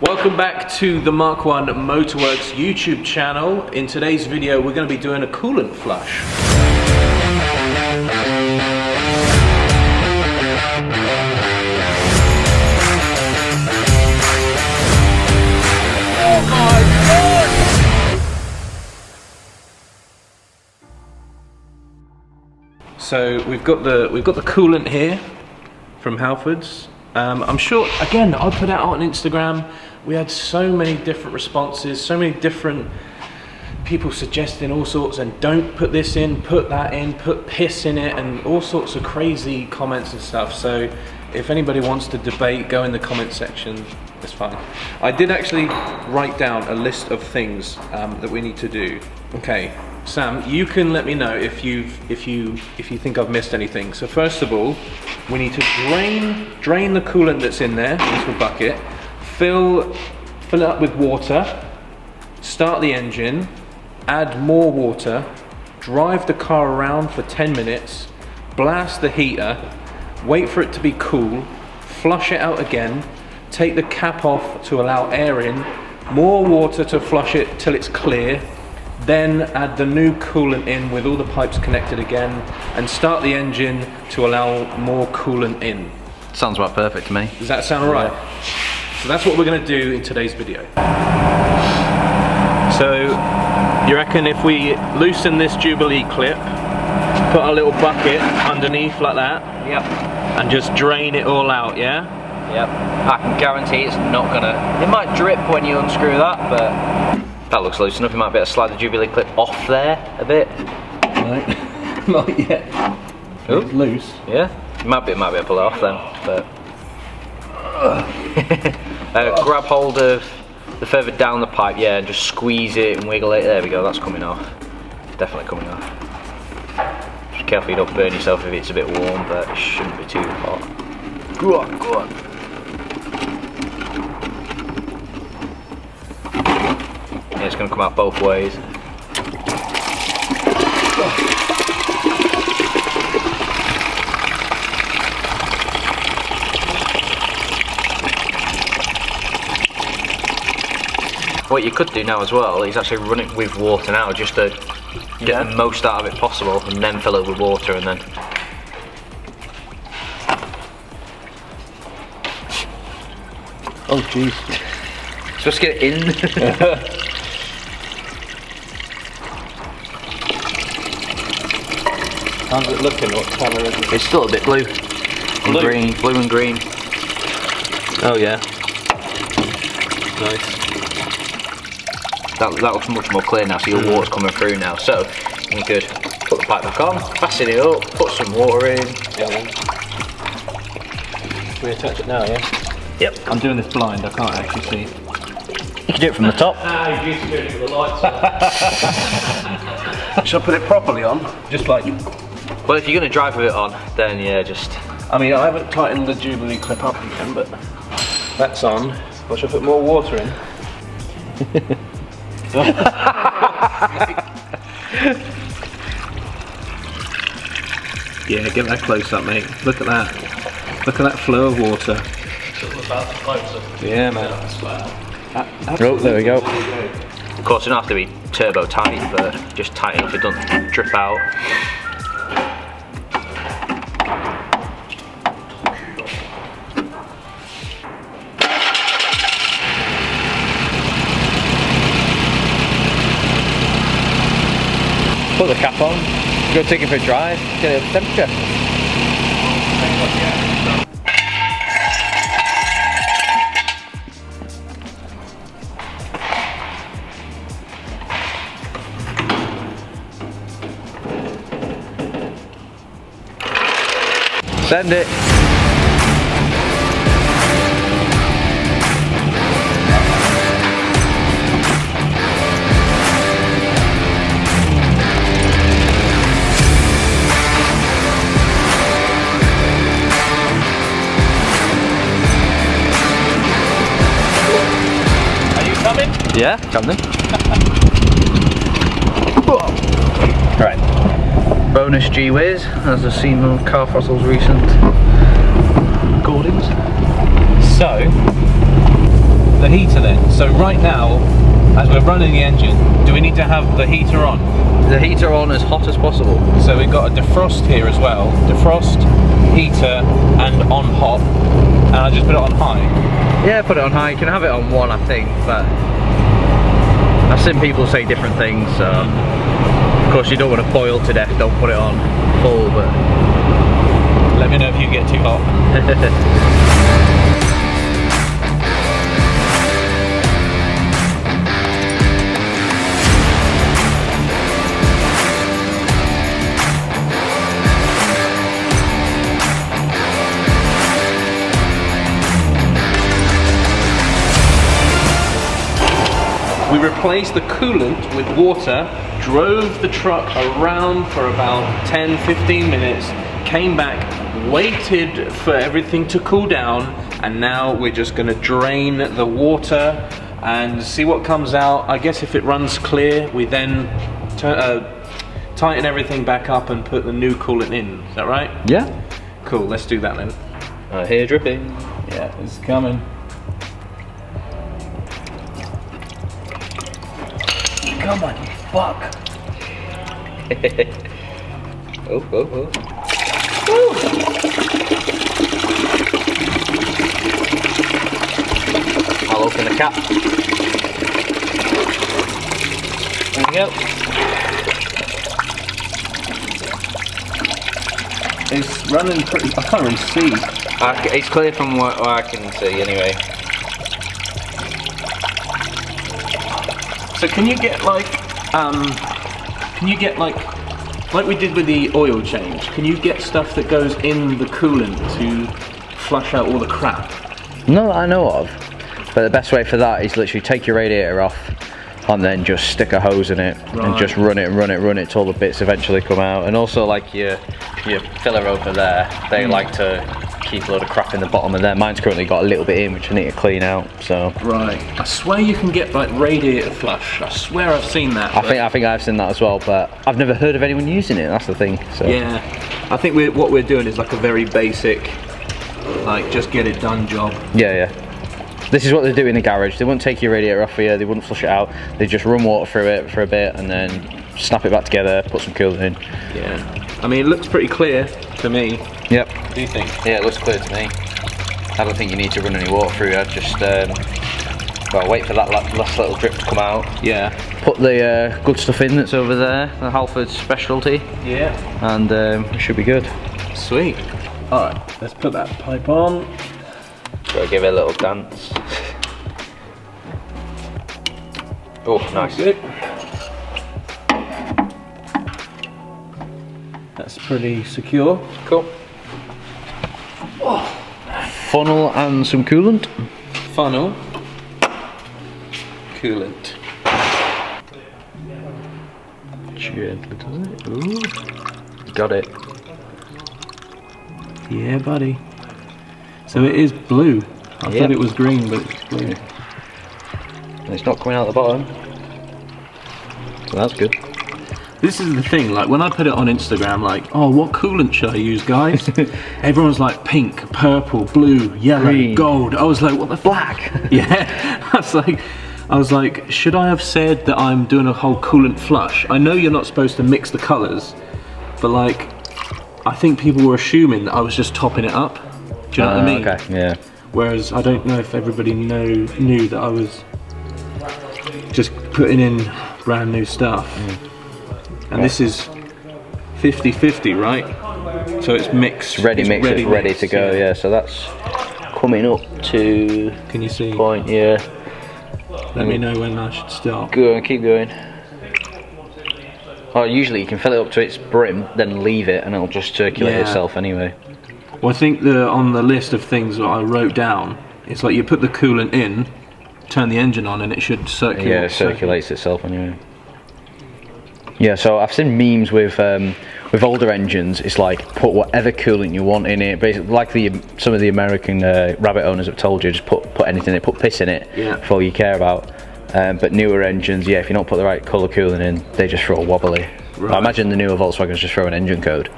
Welcome back to the Mark 1 Motorworks YouTube channel. In today's video we're going to be doing a coolant flush. Oh my God! So we've got the coolant here from Halfords. I'm sure, again, I put it out on Instagram. We had so many different responses, so many different people suggesting all sorts, and don't put this in, put that in, put piss in it, and all sorts of crazy comments and stuff. So if anybody wants to debate, go in the comment section, it's fine. I did actually write down a list of things that we need to do. Okay, Sam, you can let me know if you think I've missed anything. So first of all, we need to drain the coolant that's in there into a bucket, fill it up with water, start the engine, add more water, drive the car around for 10 minutes, blast the heater, wait for it to be cool, flush it out again, take the cap off to allow air in, more water to flush it till it's clear, then add the new coolant in with all the pipes connected again, and start the engine to allow more coolant in. Sounds about perfect to me. Does that sound alright? Yeah. So that's what we're going to do in today's video. So you reckon if we loosen this Jubilee clip, put a little bucket underneath like that, yep, and just drain it all out, yeah? Yep. I can guarantee it's not gonna, it might drip when you unscrew that, but that looks loose enough. You might be able to slide the Jubilee clip off there a bit. No, not yet. Ooh. It's loose. Yeah, you might be able to pull it off then, but grab hold of the further down the pipe, yeah, and just squeeze it and wiggle it. There we go, that's coming off. Definitely coming off. Just careful you don't burn yourself if it's a bit warm, but it shouldn't be too hot. Go on, go on. Yeah, it's going to come out both ways. What you could do now as well is actually run it with water now, just to get the most out of it possible, and then fill it with water, and then oh jeez. Just get it in. How's it looking? What colour is it? It's still a bit blue. And green, blue and green. Oh yeah. Nice. That looks much more clear now, so your water's coming through now. So you could put the pipe back on, fasten it up, put some water in. Yeah, then. We attach it now, yeah? Yep. I'm doing this blind, I can't actually see. You can do it from the top. Ah, you used to do it with the lights on. Should I put it properly on? Just like... Well, if you're going to drive with it on, then yeah, just... I mean, I haven't tightened the Jubilee clip up again, but that's on. Well, should I put more water in? Yeah, get that close up, mate. Look at that. Look at that flow of water. Yeah, man. Oh, there we go. Of course, it doesn't have to be turbo tight, but just tight enough it doesn't drip out. Put the cap on, go take it for a drive, get it up to temperature. Send it. Yeah, coming. Right. Bonus G-Wiz, as I've seen on Car Fossil's recent recordings. So, the heater then. So right now, as we're running the engine, do we need to have the heater on? The heater on as hot as possible. So we've got a defrost here as well. Defrost, heater, and on hot. And I just put it on high. Yeah, put it on high. You can have it on 1, I think, but I've seen people say different things, so of course you don't want to boil to death, don't put it on full, but let me know if you get too hot. We replaced the coolant with water, drove the truck around for about 10-15 minutes, came back, waited for everything to cool down, and now we're just going to drain the water and see what comes out. I guess if it runs clear, we then tighten everything back up and put the new coolant in. Is that right? yeah. Cool, let's do that then. I hear dripping. Yeah, it's coming. Come on, you fuck. Oh. Woo. I'll open the cap. There we go. It's running pretty, I can't really see. It's clear from what I can see anyway. So can you get like we did with the oil change, can you get stuff that goes in the coolant to flush out all the crap? Not that I know of, but the best way for that is literally take your radiator off and then just stick a hose in it and just run it till the bits eventually come out. And also like your filler over there, they like to keep a load of crap in the bottom of there. Mine's currently got a little bit in which I need to clean out, so. Right. I swear you can get like radiator flush. I swear I've seen that. I think I've seen that as well, but I've never heard of anyone using it, that's the thing. So. Yeah. I think what we're doing is like a very basic, like just get it done job. Yeah. This is what they do in the garage. They wouldn't take your radiator off for you, they wouldn't flush it out. They just run water through it for a bit and then snap it back together, put some coolant in. Yeah. I mean, it looks pretty clear to me. Yep. What do you think? Yeah, it looks clear to me. I don't think you need to run any water through it. Just well, wait for that last little drip to come out. Yeah. Put the good stuff in that's over there, the Halfords specialty. Yeah. And it should be good. Sweet. All right, let's put that pipe on. Gotta give it a little dance. Oh, nice. Good. That's pretty secure. Cool. Oh. Funnel and some coolant. Funnel. Coolant. Gently does it. Ooh. Got it. Yeah, buddy. So it is blue. I thought it was green, but it's blue. And it's not coming out the bottom. So that's good. This is the thing, like when I put it on Instagram, like, oh, what coolant should I use, guys? Everyone's like pink, purple, blue, yellow, green, gold. I was like, what the black? Yeah. I was like, should I have said that I'm doing a whole coolant flush? I know you're not supposed to mix the colours, but like, I think people were assuming that I was just topping it up. Do you know what I mean? Okay, yeah. Whereas I don't know if everybody knew that I was just putting in brand new stuff. And this is 50-50, right? So it's mixed. Ready to go, yeah. So that's coming up to. Can you see? Point, yeah. Let me know when I should stop. Go on, keep going. Oh, usually you can fill it up to its brim, then leave it, and it'll just circulate itself anyway. Well, I think on the list of things that I wrote down, it's like you put the coolant in, turn the engine on, and it should circulate. Yeah, it circulates itself anyway. Yeah, so I've seen memes with older engines. It's like put whatever coolant you want in it. Basically, like some of the American Rabbit owners have told you, just put anything in it, put piss in it. Yeah. For all you care about. But newer engines, yeah, if you don't put the right colour coolant in, they just throw a wobbly. Right. I imagine the newer Volkswagens just throw an engine code.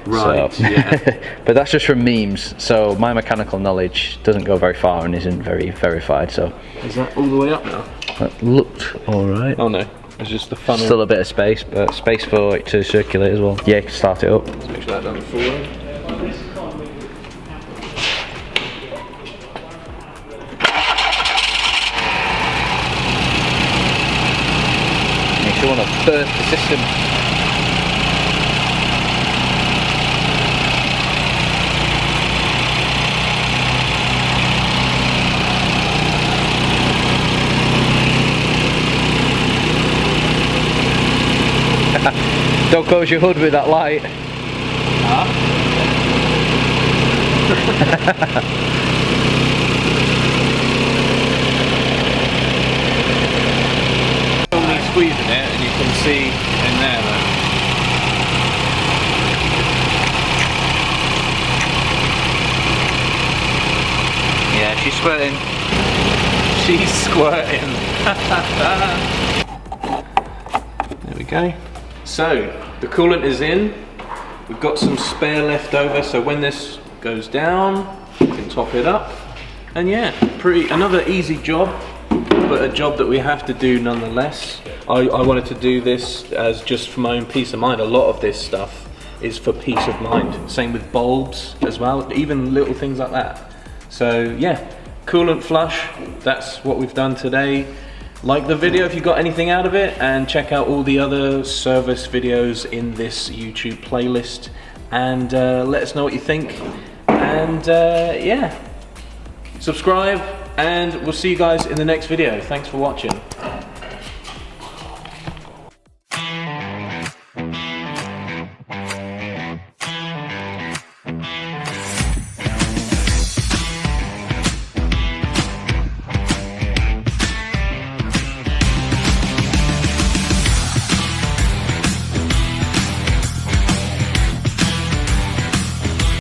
Right, So. yeah. But that's just from memes, so my mechanical knowledge doesn't go very far and isn't very verified, so. Is that all the way up now? That looked alright. Oh no, it's just the funnel. Still a bit of space, but space for it to circulate as well. Yeah, you can start it up. Let's make sure that doesn't fall in. Makes you want to burn the system. Don't close your hood with that light. Huh? Only squeezing it, and you can see in there that. Yeah, she's squirting. She's squirting. There we go. So, the coolant is in. We've got some spare left over, so when this goes down, we can top it up. And yeah, another easy job, but a job that we have to do nonetheless. I wanted to do this as just for my own peace of mind. A lot of this stuff is for peace of mind. Same with bulbs as well, even little things like that. So yeah, coolant flush, that's what we've done today. Like the video if you got anything out of it, and check out all the other service videos in this YouTube playlist, and let us know what you think, and yeah, subscribe, and we'll see you guys in the next video. Thanks for watching.